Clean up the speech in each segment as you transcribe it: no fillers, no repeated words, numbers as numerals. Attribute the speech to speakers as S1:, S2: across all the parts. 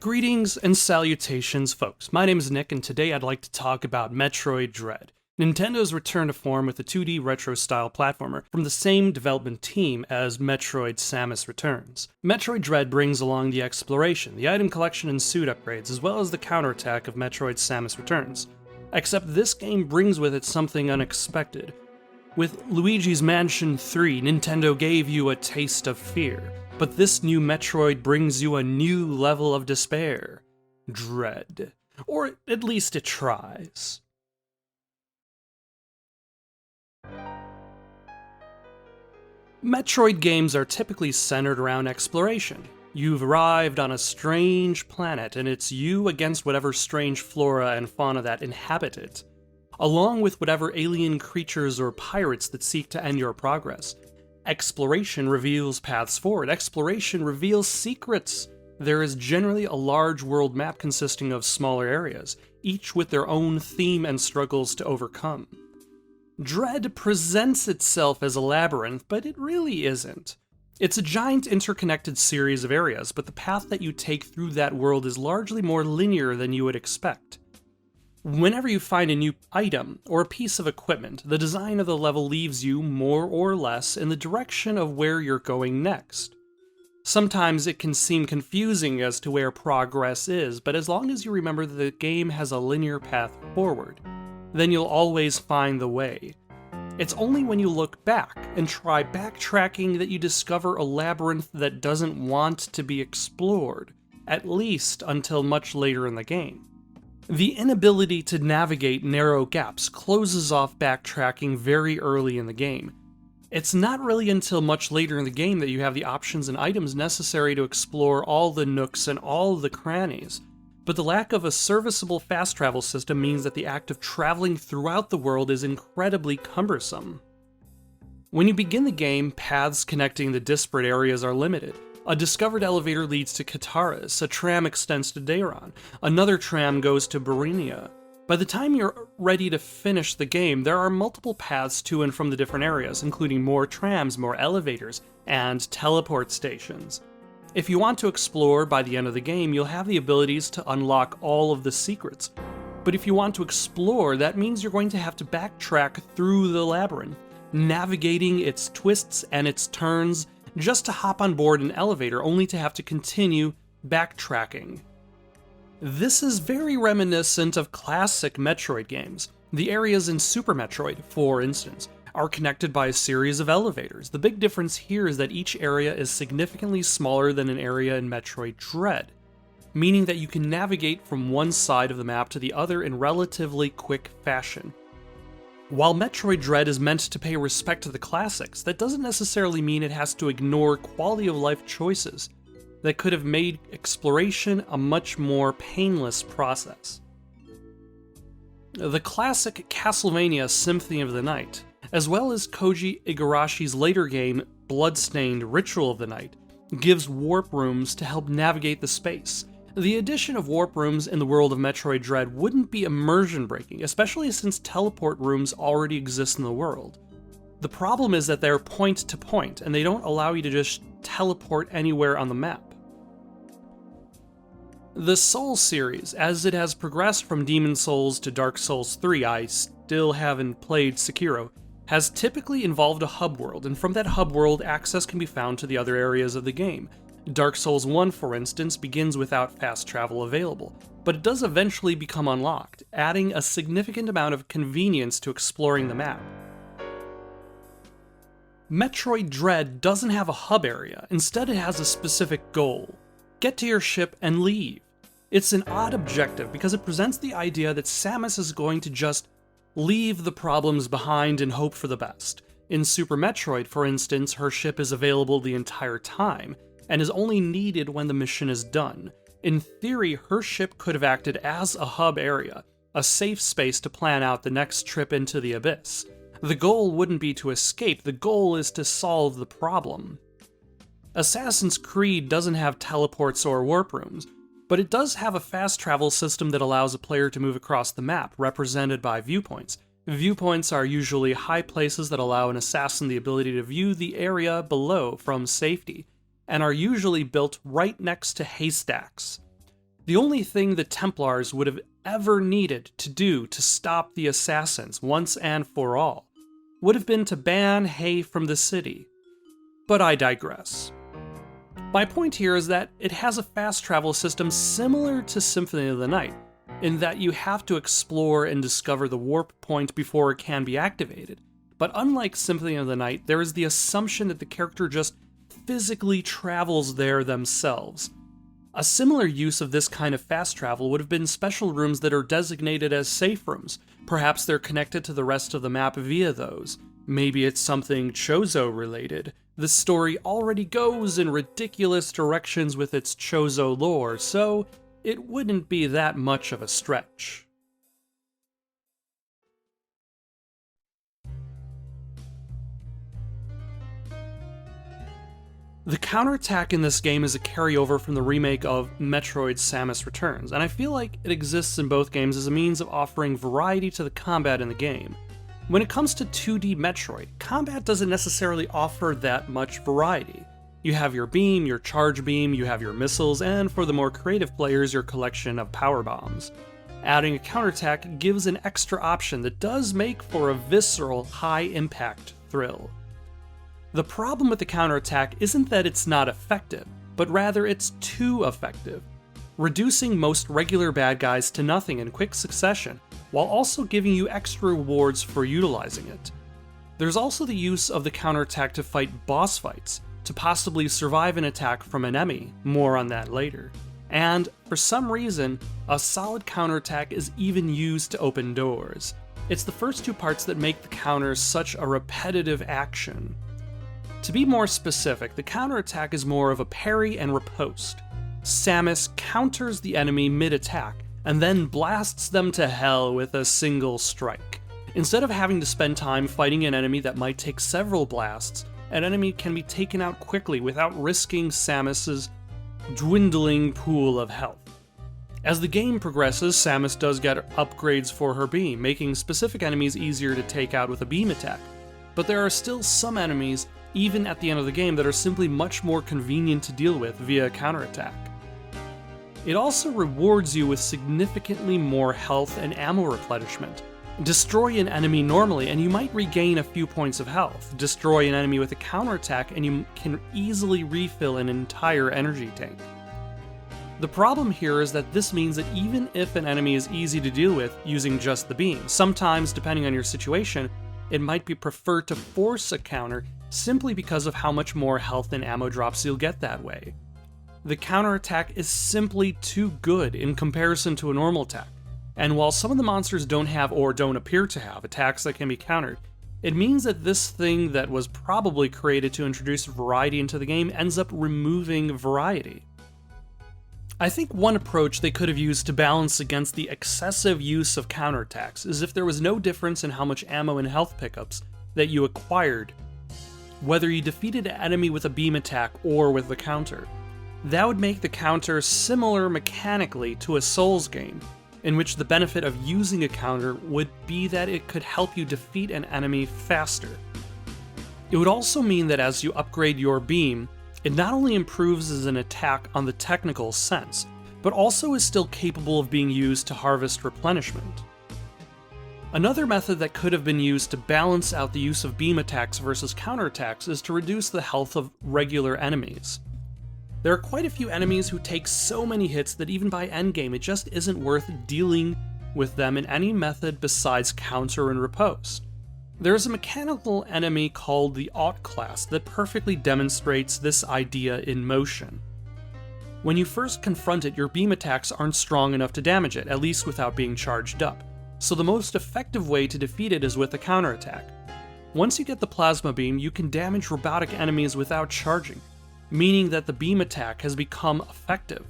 S1: Greetings and salutations, folks. My name is Nick, and today I'd like to talk about Metroid Dread, Nintendo's return to form with a 2D retro-style platformer from the same development team as Metroid Samus Returns. Metroid Dread brings along the exploration, the item collection and suit upgrades, as well as the counterattack of Metroid Samus Returns. Except this game brings with it something unexpected. With Luigi's Mansion 3, Nintendo gave you a taste of fear. But this new Metroid brings you a new level of despair. Dread. Or at least it tries. Metroid games are typically centered around exploration. You've arrived on a strange planet, and it's you against whatever strange flora and fauna that inhabit it, along with whatever alien creatures or pirates that seek to end your progress. Exploration reveals paths forward. Exploration reveals secrets. There is generally a large world map consisting of smaller areas, each with their own theme and struggles to overcome. Dread presents itself as a labyrinth, but it really isn't. It's a giant interconnected series of areas, but the path that you take through that world is largely more linear than you would expect. Whenever you find a new item or a piece of equipment, the design of the level leaves you more or less in the direction of where you're going next. Sometimes it can seem confusing as to where progress is, but as long as you remember that the game has a linear path forward, then you'll always find the way. It's only when you look back and try backtracking that you discover a labyrinth that doesn't want to be explored, at least until much later in the game. The inability to navigate narrow gaps closes off backtracking very early in the game. It's not really until much later in the game that you have the options and items necessary to explore all the nooks and all the crannies, but the lack of a serviceable fast travel system means that the act of traveling throughout the world is incredibly cumbersome. When you begin the game, paths connecting the disparate areas are limited. A discovered elevator leads to Kataris, a tram extends to Dayron, another tram goes to Barinia. By the time you're ready to finish the game, there are multiple paths to and from the different areas, including more trams, more elevators, and teleport stations. If you want to explore by the end of the game, you'll have the abilities to unlock all of the secrets. But if you want to explore, that means you're going to have to backtrack through the labyrinth, navigating its twists and its turns, just to hop on board an elevator only to have to continue backtracking. This is very reminiscent of classic Metroid games. The areas in Super Metroid, for instance, are connected by a series of elevators. The big difference here is that each area is significantly smaller than an area in Metroid Dread, meaning that you can navigate from one side of the map to the other in relatively quick fashion. While Metroid Dread is meant to pay respect to the classics, that doesn't necessarily mean it has to ignore quality-of-life choices that could have made exploration a much more painless process. The classic Castlevania Symphony of the Night, as well as Koji Igarashi's later game Bloodstained Ritual of the Night, gives warp rooms to help navigate the space. The addition of warp rooms in the world of Metroid Dread wouldn't be immersion-breaking, especially since teleport rooms already exist in the world. The problem is that they're point-to-point, and they don't allow you to just teleport anywhere on the map. The Souls series, as it has progressed from Demon Souls to Dark Souls 3, I still haven't played Sekiro, has typically involved a hub world, and from that hub world, access can be found to the other areas of the game. Dark Souls 1, for instance, begins without fast travel available, but it does eventually become unlocked, adding a significant amount of convenience to exploring the map. Metroid Dread doesn't have a hub area, instead it has a specific goal. Get to your ship and leave. It's an odd objective because it presents the idea that Samus is going to just leave the problems behind and hope for the best. In Super Metroid, for instance, her ship is available the entire time, and is only needed when the mission is done. In theory, her ship could have acted as a hub area, a safe space to plan out the next trip into the abyss. The goal wouldn't be to escape, the goal is to solve the problem. Assassin's Creed doesn't have teleports or warp rooms, but it does have a fast travel system that allows a player to move across the map, represented by viewpoints. Viewpoints are usually high places that allow an assassin the ability to view the area below from safety, and are usually built right next to haystacks. The only thing the Templars would have ever needed to do to stop the assassins once and for all would have been to ban Hay from the city. But I digress. My point here is that it has a fast travel system similar to Symphony of the Night, in that you have to explore and discover the warp point before it can be activated. But unlike Symphony of the Night, there is the assumption that the character just physically travels there themselves. A similar use of this kind of fast travel would have been special rooms that are designated as safe rooms. Perhaps they're connected to the rest of the map via those. Maybe it's something Chozo related. The story already goes in ridiculous directions with its Chozo lore, so it wouldn't be that much of a stretch. The counterattack in this game is a carryover from the remake of Metroid Samus Returns, and I feel like it exists in both games as a means of offering variety to the combat in the game. When it comes to 2D Metroid, combat doesn't necessarily offer that much variety. You have your beam, your charge beam, you have your missiles, and for the more creative players, your collection of power bombs. Adding a counterattack gives an extra option that does make for a visceral, high-impact thrill. The problem with the counterattack isn't that it's not effective, but rather it's too effective, reducing most regular bad guys to nothing in quick succession, while also giving you extra rewards for utilizing it. There's also the use of the counterattack to fight boss fights, to possibly survive an attack from an Emmy, more on that later. And, for some reason, a solid counterattack is even used to open doors. It's the first two parts that make the counter such a repetitive action. To be more specific, the counterattack is more of a parry and riposte. Samus counters the enemy mid-attack, and then blasts them to hell with a single strike. Instead of having to spend time fighting an enemy that might take several blasts, an enemy can be taken out quickly without risking Samus's dwindling pool of health. As the game progresses, Samus does get upgrades for her beam, making specific enemies easier to take out with a beam attack. But there are still some enemies, even at the end of the game, that are simply much more convenient to deal with via counterattack. It also rewards you with significantly more health and ammo replenishment. Destroy an enemy normally and you might regain a few points of health. Destroy an enemy with a counterattack and you can easily refill an entire energy tank. The problem here is that this means that even if an enemy is easy to deal with using just the beam, sometimes, depending on your situation, it might be preferred to force a counter simply because of how much more health and ammo drops you'll get that way. The counterattack is simply too good in comparison to a normal attack, and while some of the monsters don't have or don't appear to have attacks that can be countered, it means that this thing that was probably created to introduce variety into the game ends up removing variety. I think one approach they could have used to balance against the excessive use of counterattacks is if there was no difference in how much ammo and health pickups that you acquired, whether you defeated an enemy with a beam attack or with the counter. That would make the counter similar mechanically to a Souls game, in which the benefit of using a counter would be that it could help you defeat an enemy faster. It would also mean that as you upgrade your beam, it not only improves as an attack on the technical sense, but also is still capable of being used to harvest replenishment. Another method that could have been used to balance out the use of beam attacks versus counterattacks is to reduce the health of regular enemies. There are quite a few enemies who take so many hits that even by endgame it just isn't worth dealing with them in any method besides counter and riposte. There's a mechanical enemy called the Aut class that perfectly demonstrates this idea in motion. When you first confront it, your beam attacks aren't strong enough to damage it, at least without being charged up, so the most effective way to defeat it is with a counterattack. Once you get the plasma beam, you can damage robotic enemies without charging, meaning that the beam attack has become effective.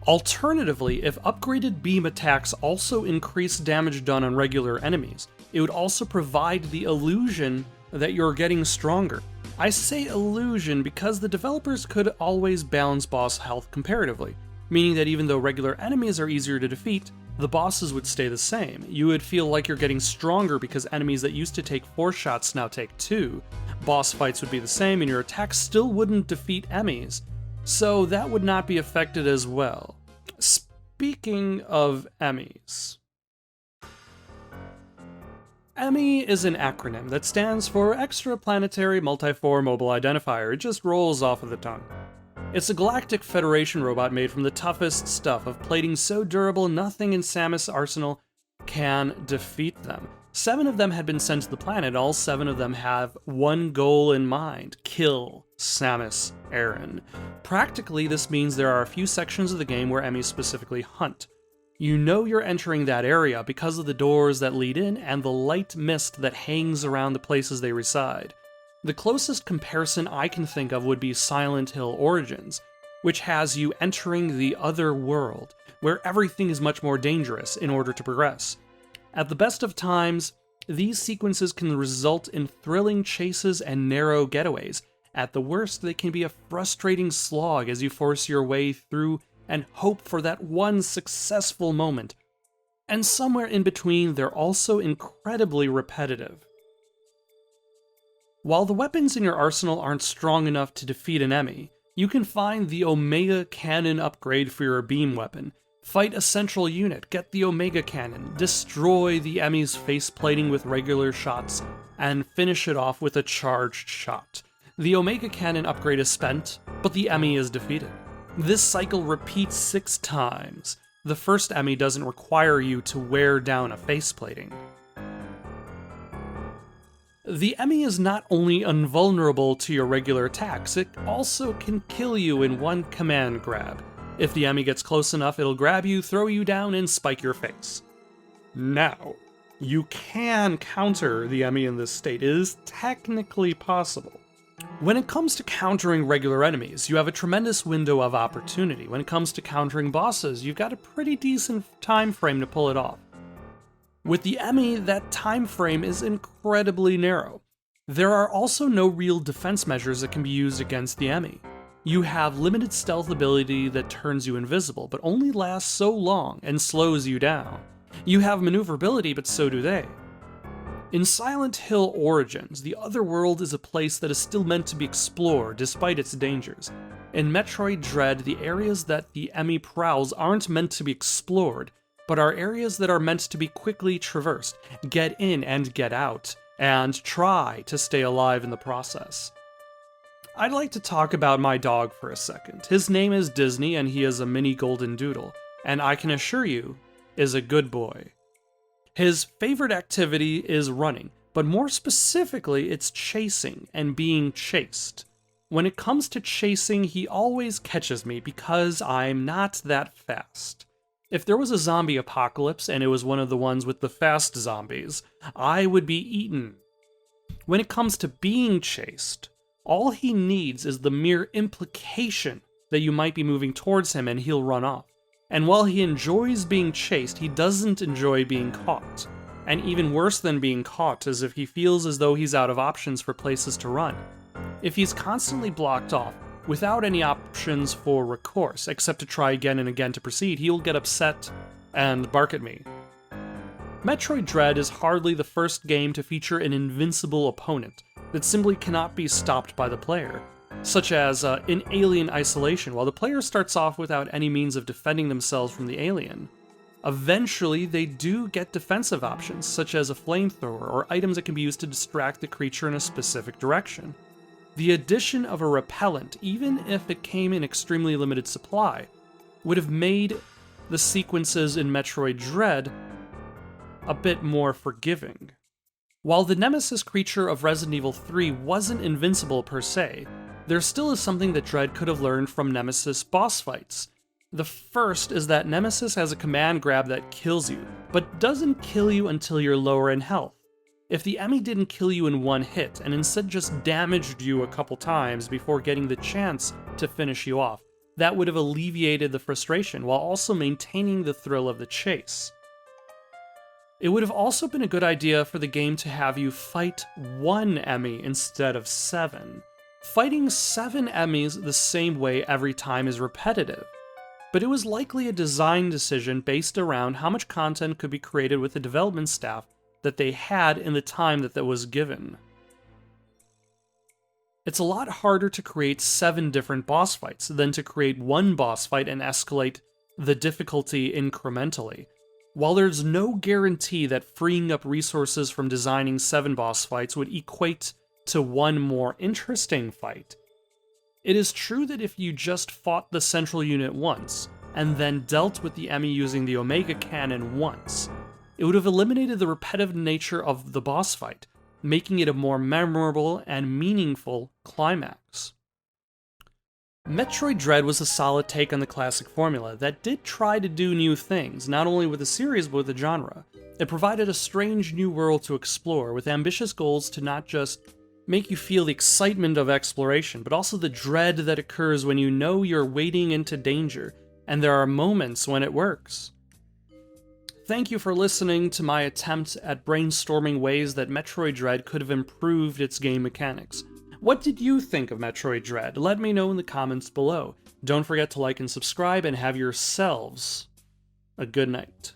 S1: Alternatively, if upgraded beam attacks also increase damage done on regular enemies, it would also provide the illusion that you're getting stronger. I say illusion because the developers could always balance boss health comparatively, meaning that even though regular enemies are easier to defeat, the bosses would stay the same. You would feel like you're getting stronger because enemies that used to take 4 shots now take 2. Boss fights would be the same and your attacks still wouldn't defeat Emmys, so that would not be affected as well. Speaking of Emmys, Emmy is an acronym that stands for Extraplanetary Multiform Mobile Identifier. It just rolls off of the tongue. It's a Galactic Federation robot made from the toughest stuff of plating so durable nothing in Samus' arsenal can defeat them. 7 of them had been sent to the planet. All 7 of them have one goal in mind: kill Samus Aran. Practically, this means there are a few sections of the game where Emmys specifically hunt. You know you're entering that area because of the doors that lead in and the light mist that hangs around the places they reside. The closest comparison I can think of would be Silent Hill Origins, which has you entering the other world, where everything is much more dangerous in order to progress. At the best of times, these sequences can result in thrilling chases and narrow getaways. At the worst, they can be a frustrating slog as you force your way through and hope for that one successful moment. And somewhere in between, they're also incredibly repetitive. While the weapons in your arsenal aren't strong enough to defeat an Emmy, you can find the Omega Cannon upgrade for your beam weapon, fight a central unit, get the Omega Cannon, destroy the Emmy's faceplating with regular shots, and finish it off with a charged shot. The Omega Cannon upgrade is spent, but the Emmy is defeated. This cycle repeats 6 times. The first Emmy doesn't require you to wear down a faceplating. The Emmy is not only invulnerable to your regular attacks, it also can kill you in one command grab. If the Emmy gets close enough, it'll grab you, throw you down, and spike your face. Now, you can counter the Emmy in this state. It is technically possible. When it comes to countering regular enemies, you have a tremendous window of opportunity. When it comes to countering bosses, you've got a pretty decent time frame to pull it off. With the Emmy, that time frame is incredibly narrow. There are also no real defense measures that can be used against the Emmy. You have limited stealth ability that turns you invisible, but only lasts so long and slows you down. You have maneuverability, but so do they. In Silent Hill Origins, the Otherworld is a place that is still meant to be explored despite its dangers. In Metroid Dread, the areas that the Emmy prowls aren't meant to be explored, but are areas that are meant to be quickly traversed, get in and get out, and try to stay alive in the process. I'd like to talk about my dog for a second. His name is Disney, and he is a mini golden doodle, and I can assure you, is a good boy. His favorite activity is running, but more specifically, it's chasing and being chased. When it comes to chasing, he always catches me because I'm not that fast. If there was a zombie apocalypse and it was one of the ones with the fast zombies, I would be eaten. When it comes to being chased, all he needs is the mere implication that you might be moving towards him and he'll run off. And while he enjoys being chased, he doesn't enjoy being caught. And even worse than being caught is if he feels as though he's out of options for places to run. If he's constantly blocked off, without any options for recourse, except to try again and again to proceed, he'll get upset and bark at me. Metroid Dread is hardly the first game to feature an invincible opponent that simply cannot be stopped by the player, such as in Alien Isolation. While the player starts off without any means of defending themselves from the alien, eventually they do get defensive options, such as a flamethrower or items that can be used to distract the creature in a specific direction. The addition of a repellent, even if it came in extremely limited supply, would have made the sequences in Metroid Dread a bit more forgiving. While the nemesis creature of Resident Evil 3 wasn't invincible per se, there still is something that Dread could have learned from Nemesis boss fights. The first is that Nemesis has a command grab that kills you, but doesn't kill you until you're lower in health. If the Emmy didn't kill you in one hit, and instead just damaged you a couple times before getting the chance to finish you off, that would have alleviated the frustration while also maintaining the thrill of the chase. It would have also been a good idea for the game to have you fight one Emmy instead of 7. Fighting 7 Emmys the same way every time is repetitive, but it was likely a design decision based around how much content could be created with the development staff that they had in the time that was given. It's a lot harder to create 7 different boss fights than to create one boss fight and escalate the difficulty incrementally. While there's no guarantee that freeing up resources from designing 7 boss fights would equate to one more interesting fight, it is true that if you just fought the central unit once, and then dealt with the Emmy using the Omega Cannon once, it would have eliminated the repetitive nature of the boss fight, making it a more memorable and meaningful climax. Metroid Dread was a solid take on the classic formula that did try to do new things, not only with the series but with the genre. It provided a strange new world to explore, with ambitious goals to not just make you feel the excitement of exploration, but also the dread that occurs when you know you're wading into danger, and there are moments when it works. Thank you for listening to my attempt at brainstorming ways that Metroid Dread could have improved its game mechanics. What did you think of Metroid Dread? Let me know in the comments below. Don't forget to like and subscribe, and have yourselves a good night.